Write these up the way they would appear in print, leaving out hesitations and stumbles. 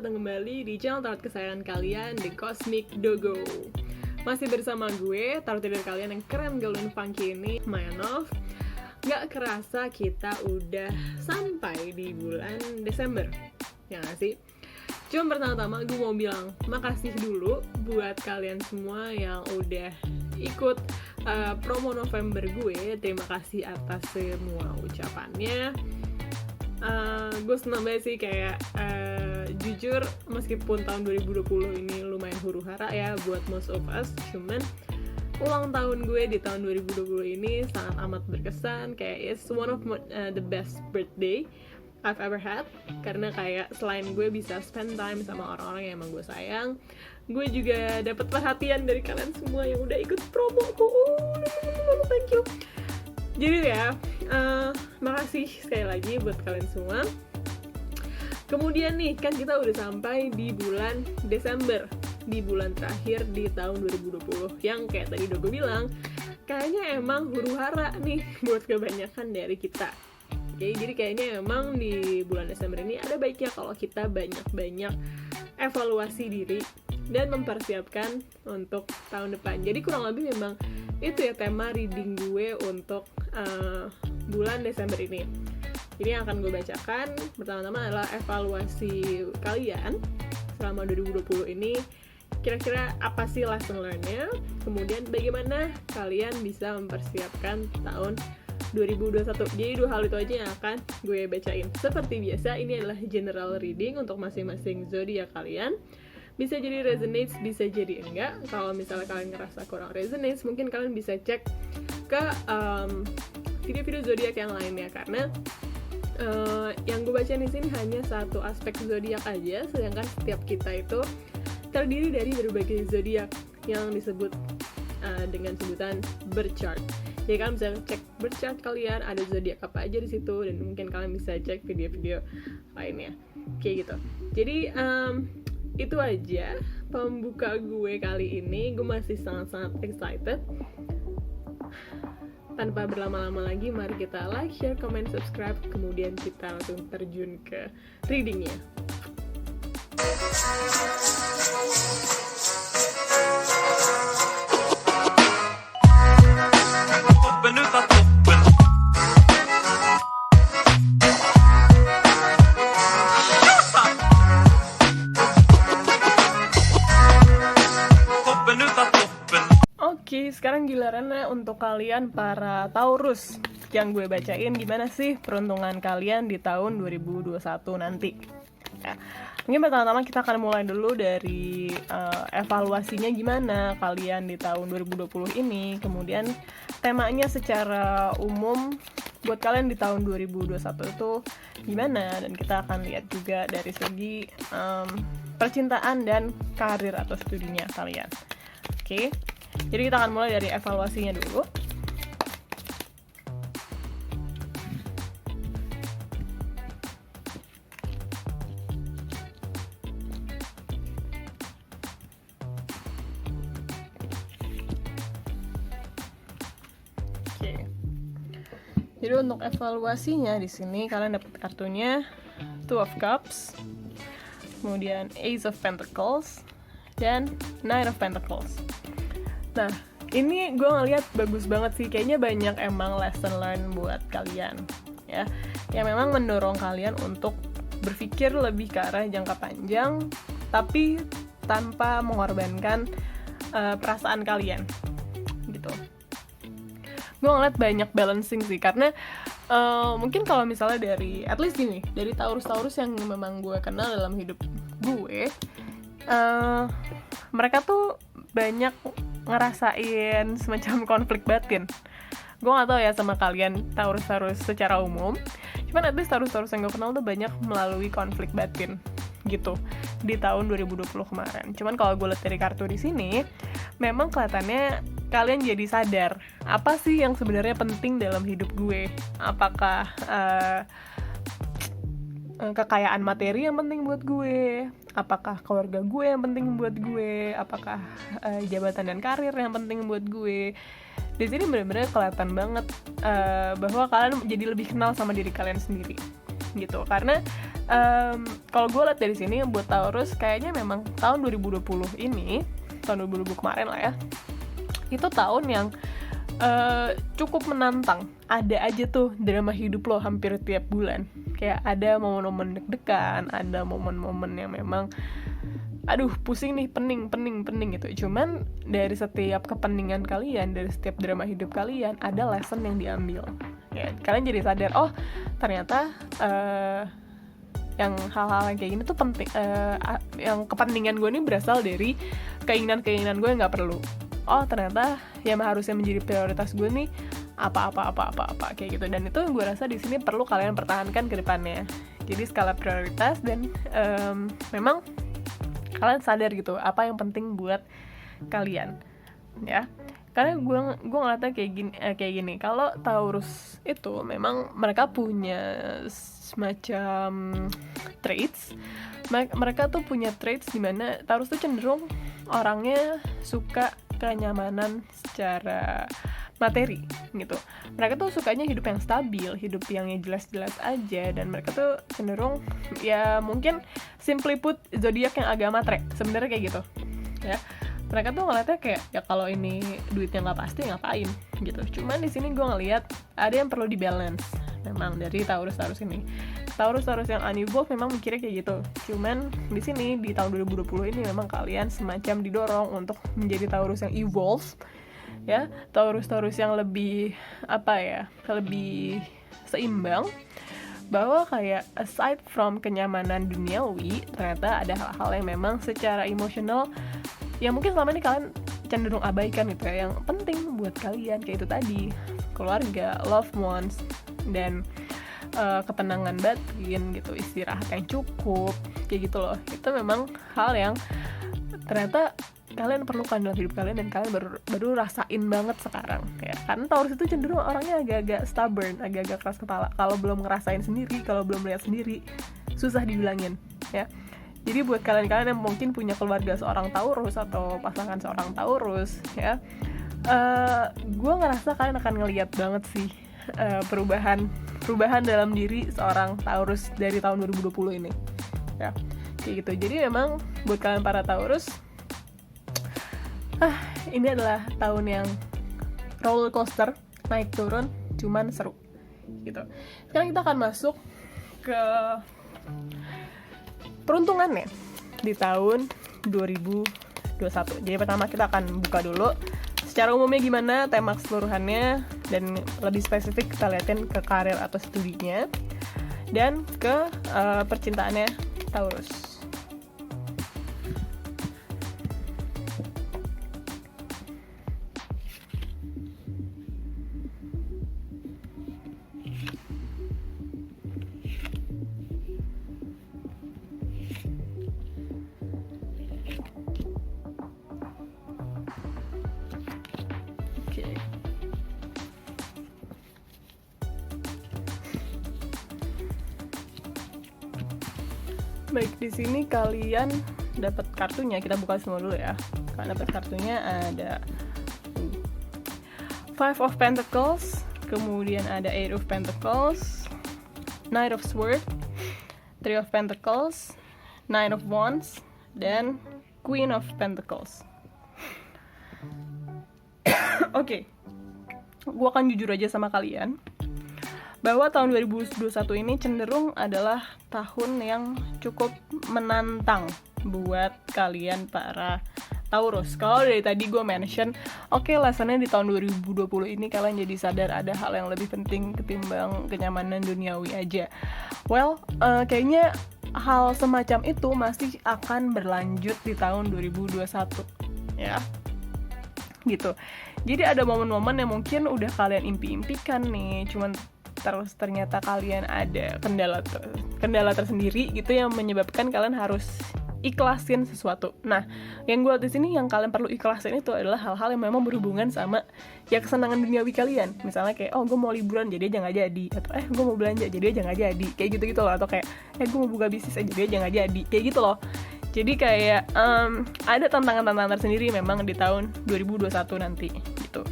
datang kembali di channel tarot kesayangan kalian, The Cosmic Dogo. Masih bersama gue, tarot reader kalian yang keren, galon, funky ini, Mayanov. Gak kerasa kita udah sampai di bulan Desember, ya gak sih? Cuma pertama-tama gue mau bilang makasih dulu buat kalian semua yang udah ikut promo November gue. Terima kasih atas semua ucapannya. Gue senang banget sih, kayak jujur meskipun tahun 2020 ini lumayan huru-hara ya buat most of us, cuman ulang tahun gue di tahun 2020 ini sangat amat berkesan. Kayak it's one of the best birthday I've ever had, karena kayak selain gue bisa spend time sama orang-orang yang emang gue sayang, gue juga dapat perhatian dari kalian semua yang udah ikut promo ku. Thank you. Jadi ya, makasih sekali lagi buat kalian semua. Kemudian nih, kan kita udah sampai di bulan Desember, di bulan terakhir di tahun 2020, yang kayak tadi udah gue bilang, kayaknya emang huru-hara nih buat kebanyakan dari kita. Oke, jadi kayaknya emang di bulan Desember ini ada baiknya kalau kita banyak-banyak evaluasi diri dan mempersiapkan untuk tahun depan. Jadi kurang lebih memang itu ya tema reading gue untuk bulan Desember ini. Jadi yang akan gue bacakan pertama-tama adalah evaluasi kalian selama 2020 ini. Kira-kira apa sih lesson learn-nya? Kemudian bagaimana kalian bisa mempersiapkan tahun 2021. Jadi dua hal itu aja yang akan gue bacain. Seperti biasa, ini adalah general reading untuk masing-masing zodiak kalian. Bisa jadi resonates, bisa jadi enggak. Kalau misalnya kalian ngerasa kurang resonates, mungkin kalian bisa cek ke video-video zodiak yang lainnya, karena yang gue bacain di sini hanya satu aspek zodiak aja, sedangkan setiap kita itu terdiri dari berbagai zodiak yang disebut dengan sebutan birth chart. Jadi kalian bisa cek birth chart kalian, ada zodiak apa aja di situ, dan mungkin kalian bisa cek video-video lainnya. Kayak gitu. Jadi itu aja pembuka gue kali ini. Gue masih sangat-sangat excited. Tanpa berlama-lama lagi, mari kita like, share, comment, subscribe, kemudian kita langsung terjun ke readingnya. Oke, sekarang gilirannya untuk kalian para Taurus. Yang gue bacain gimana sih peruntungan kalian di tahun 2021 nanti. Ya, mungkin pertama-tama kita akan mulai dulu dari evaluasinya gimana kalian di tahun 2020 ini. Kemudian temanya secara umum buat kalian di tahun 2021 itu gimana. Dan kita akan lihat juga dari segi percintaan dan karir atau studinya kalian. Oke. Jadi kita akan mulai dari evaluasinya dulu. Oke. Jadi untuk evaluasinya di sini kalian dapat kartunya Two of Cups, kemudian Ace of Pentacles, dan Knight of Pentacles. Nah, ini gue ngeliat bagus banget sih. Kayaknya banyak emang lesson learn buat kalian, ya, yang memang mendorong kalian untuk berpikir lebih ke arah jangka panjang, tapi tanpa mengorbankan perasaan kalian, gitu. Gue ngeliat banyak balancing sih, karena mungkin kalau misalnya dari, at least gini, dari Taurus-Taurus yang memang gue kenal dalam hidup gue, mereka tuh banyak ngerasain semacam konflik batin. Gue gak tahu ya sama kalian Taurus-Taurus secara umum, cuman at least Taurus-Taurus yang gue kenal tuh banyak melalui konflik batin gitu di tahun 2020 kemarin. Cuman kalau gue lihat dari kartu di sini, memang kelihatannya kalian jadi sadar apa sih yang sebenarnya penting dalam hidup gue. Apakah kekayaan materi yang penting buat gue, apakah keluarga gue yang penting buat gue, apakah jabatan dan karir yang penting buat gue. Di sini benar-benar kelihatan banget bahwa kalian jadi lebih kenal sama diri kalian sendiri gitu. Karena Kalau gue lihat dari sini buat Taurus kayaknya memang tahun 2020 ini, tahun 2020 kemarin lah ya, itu tahun yang cukup menantang. Ada aja tuh drama hidup lo hampir tiap bulan. Kayak ada momen-momen deg-degan, ada momen-momen yang memang aduh pusing nih, pening gitu. Cuman dari setiap kepeningan kalian, dari setiap drama hidup kalian, ada lesson yang diambil. Ya, kalian jadi sadar, oh ternyata yang hal-hal yang kayak gini tuh penting, yang kepentingan gue ini berasal dari keinginan gue yang nggak perlu. Oh ternyata yang harusnya menjadi prioritas gue nih apa kayak gitu. Dan itu gue rasa di sini perlu kalian pertahankan ke depannya. Jadi skala prioritas dan memang kalian sadar gitu apa yang penting buat kalian, ya. Karena gue ngeliatnya kayak gini. Kalau Taurus itu memang mereka punya semacam traits. Mereka tuh punya traits dimana Taurus tuh cenderung orangnya suka kenyamanan secara materi gitu. Mereka tuh sukanya hidup yang stabil, hidup yang jelas-jelas aja, dan mereka tuh cenderung ya mungkin simply put zodiak yang agak matre sebenarnya kayak gitu ya. Mereka tuh ngeliatnya kayak ya kalau ini duitnya nggak pasti ngapain gitu. Cuman di sini gue ngeliat ada yang perlu dibalance memang dari Taurus ini. Taurus yang unevolved memang mikirnya kayak gitu. Cuman di sini di tahun 2020 ini memang kalian semacam didorong untuk menjadi Taurus yang evolve, ya. Taurus yang lebih lebih seimbang, bahwa kayak aside from kenyamanan duniawi, ternyata ada hal-hal yang memang secara emosional yang mungkin selama ini kalian cenderung abaikan gitu ya, yang penting buat kalian, kayak itu tadi, keluarga, loved ones, dan ketenangan batin gitu, istirahat yang cukup, kayak gitu loh. Itu memang hal yang ternyata kalian perlukan dalam hidup kalian dan kalian baru rasain banget sekarang ya. Karena Taurus itu cenderung orangnya agak-agak stubborn, agak-agak keras kepala. Kalau belum ngerasain sendiri, kalau belum lihat sendiri, susah dibilangin ya. Jadi buat kalian yang mungkin punya keluarga seorang Taurus atau pasangan seorang Taurus ya, gue ngerasa kalian akan ngeliat banget sih perubahan dalam diri seorang Taurus dari tahun 2020 ini ya, kayak gitu. Jadi memang buat kalian para Taurus, ini adalah tahun yang roller coaster, naik turun, cuman seru gitu. Sekarang kita akan masuk ke peruntungannya di tahun 2021. Jadi pertama kita akan buka dulu secara umumnya gimana, tema keseluruhannya, dan lebih spesifik kita liatin ke karir atau studinya, dan ke percintaannya Taurus. Baik, di sini kalian dapat kartunya. Kita buka semua dulu ya. Kalian dapat kartunya ada Five of Pentacles, kemudian ada Eight of Pentacles, Knight of Swords, Three of Pentacles, Nine of Wands, dan Queen of Pentacles. Oke. Gua akan jujur aja sama kalian bahwa tahun 2021 ini cenderung adalah tahun yang cukup menantang buat kalian para Taurus. Kalau dari tadi gue mention, lessonnya di tahun 2020 ini kalian jadi sadar ada hal yang lebih penting ketimbang kenyamanan duniawi aja. Kayaknya hal semacam itu masih akan berlanjut di tahun 2021 ya, gitu. Jadi ada momen-momen yang mungkin udah kalian impi-impikan nih, cuman terus ternyata kalian ada kendala tersendiri gitu yang menyebabkan kalian harus ikhlasin sesuatu. Nah, yang gue lihat di sini yang kalian perlu ikhlasin itu adalah hal-hal yang memang berhubungan sama ya kesenangan duniawi kalian. Misalnya kayak gue mau liburan jadi aja nggak jadi, atau gue mau belanja jadi aja nggak jadi, kayak gitu loh. Atau kayak gue mau buka bisnis aja jadi aja nggak jadi, kayak gitu loh. Jadi kayak ada tantangan-tantangan tersendiri memang di tahun 2021 nanti gitu.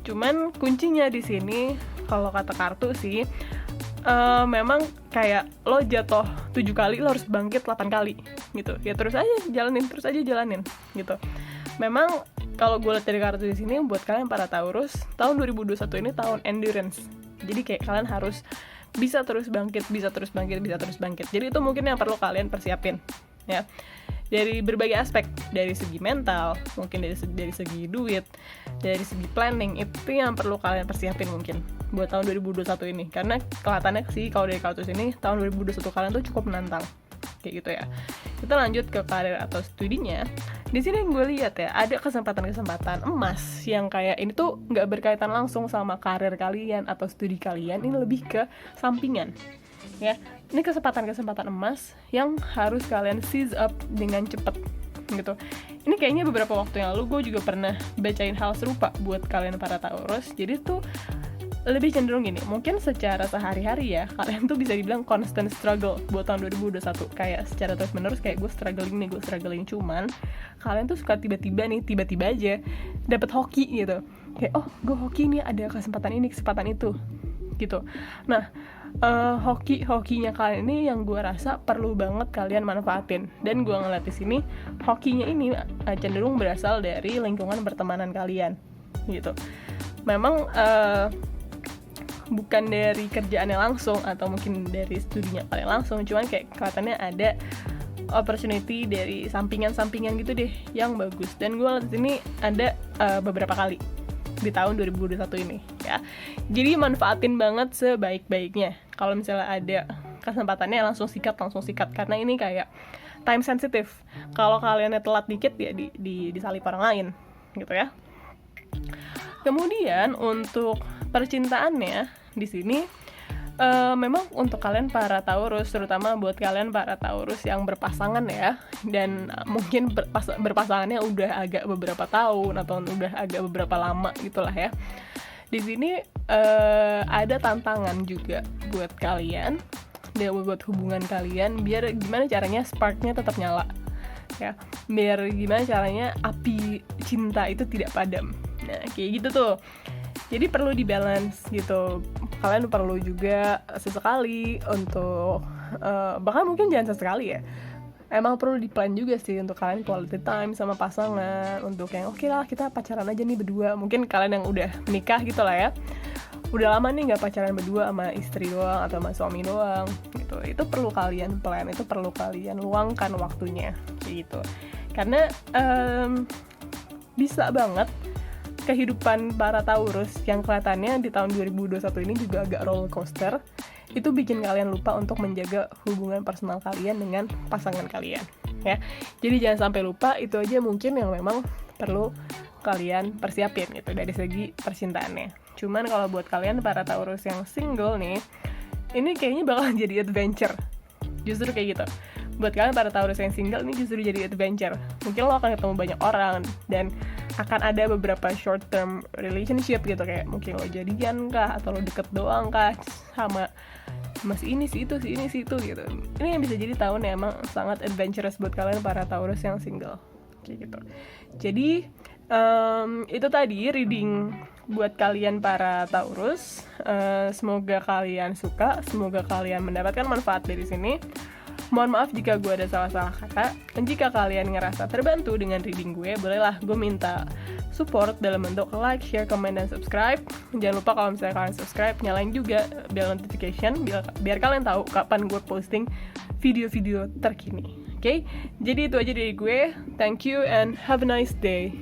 Cuman kuncinya di sini kalau kata kartu sih, memang kayak lo jatuh 7 kali, lo harus bangkit 8 kali gitu. Ya terus aja jalanin gitu. Memang kalau gue lihat dari kartu di sini, buat kalian para Taurus, tahun 2021 ini tahun endurance. Jadi kayak kalian harus bisa terus bangkit. Jadi itu mungkin yang perlu kalian persiapin, ya. Dari berbagai aspek, dari segi mental, mungkin dari segi duit, dari segi planning, itu yang perlu kalian persiapin mungkin buat tahun 2021 ini. Karena kelihatannya sih kalau dari kartu ini, tahun 2021 kalian tuh cukup menantang. Kayak gitu ya. Kita lanjut ke karir atau studinya. Di sini yang gue lihat ya, ada kesempatan emas yang kayak ini tuh nggak berkaitan langsung sama karir kalian atau studi kalian, ini lebih ke sampingan. Ya, ini kesempatan emas yang harus kalian seize up dengan cepat gitu. Ini kayaknya beberapa waktu yang lalu gue juga pernah bacain hal serupa buat kalian para Taurus. Jadi tuh lebih cenderung gini, mungkin secara sehari-hari ya, kalian tuh bisa dibilang constant struggle buat tahun 2021. Kayak secara terus-menerus kayak gue struggling, cuman kalian tuh suka tiba-tiba aja dapet hoki gitu. Kayak, oh gue hoki nih, ada kesempatan itu gitu. Nah, hokinya kalian ini yang gue rasa perlu banget kalian manfaatin. Dan gue ngeliat di sini, hokinya ini cenderung berasal dari lingkungan pertemanan kalian gitu. Memang bukan dari kerjaannya langsung atau mungkin dari studinya kalian langsung, cuman kayak kelihatannya ada opportunity dari sampingan gitu deh yang bagus. Dan gue lihat ini ada beberapa kali di tahun 2021 ini ya. Jadi manfaatin banget sebaik-baiknya. Kalau misalnya ada kesempatannya langsung sikat karena ini kayak time sensitive. Kalau kalian telat dikit ya disalip orang lain gitu ya. Kemudian untuk percintaannya di sini memang untuk kalian para Taurus, terutama buat kalian para Taurus yang berpasangan ya, dan mungkin berpasangannya udah agak beberapa tahun atau udah agak beberapa lama gitulah ya. Di sini ada tantangan juga buat kalian, buat hubungan kalian, biar gimana caranya sparknya tetap nyala ya, biar gimana caranya api cinta itu tidak padam. Nah kayak gitu tuh. Jadi perlu dibalance gitu. Kalian perlu juga sesekali untuk bahkan mungkin jangan sesekali ya, emang perlu di-plan juga sih untuk kalian quality time sama pasangan. Untuk yang oke lah kita pacaran aja nih berdua. Mungkin kalian yang udah menikah gitu lah ya, udah lama nih gak pacaran berdua sama istri doang atau sama suami doang gitu. Itu perlu kalian plan, itu perlu kalian luangkan waktunya gitu. Karena bisa banget kehidupan para Taurus yang kelihatannya di tahun 2021 ini juga agak roller coaster, itu bikin kalian lupa untuk menjaga hubungan personal kalian dengan pasangan kalian ya. Jadi jangan sampai lupa, itu aja mungkin yang memang perlu kalian persiapin gitu dari segi percintaannya. Cuman kalau buat kalian para Taurus yang single nih, ini kayaknya bakal jadi adventure. Justru kayak gitu. Buat kalian para Taurus yang single ini justru jadi adventure. Mungkin lo akan ketemu banyak orang dan akan ada beberapa short term relationship gitu, kayak mungkin lo jadian kah atau lo deket doang kah sama si ini si itu gitu. Ini yang bisa jadi tahun yang emang sangat adventurous buat kalian para Taurus yang single kayak gitu. Jadi itu tadi reading buat kalian para Taurus. Semoga kalian suka, semoga kalian mendapatkan manfaat dari sini. Mohon maaf jika gue ada salah-salah kata. Dan jika kalian ngerasa terbantu dengan reading gue, bolehlah gue minta support dalam bentuk like, share, comment, dan subscribe. Jangan lupa kalau misalnya kalian subscribe, nyalain juga bell notification biar kalian tahu kapan gue posting video-video terkini. Oke? Jadi itu aja dari gue. Thank you and have a nice day.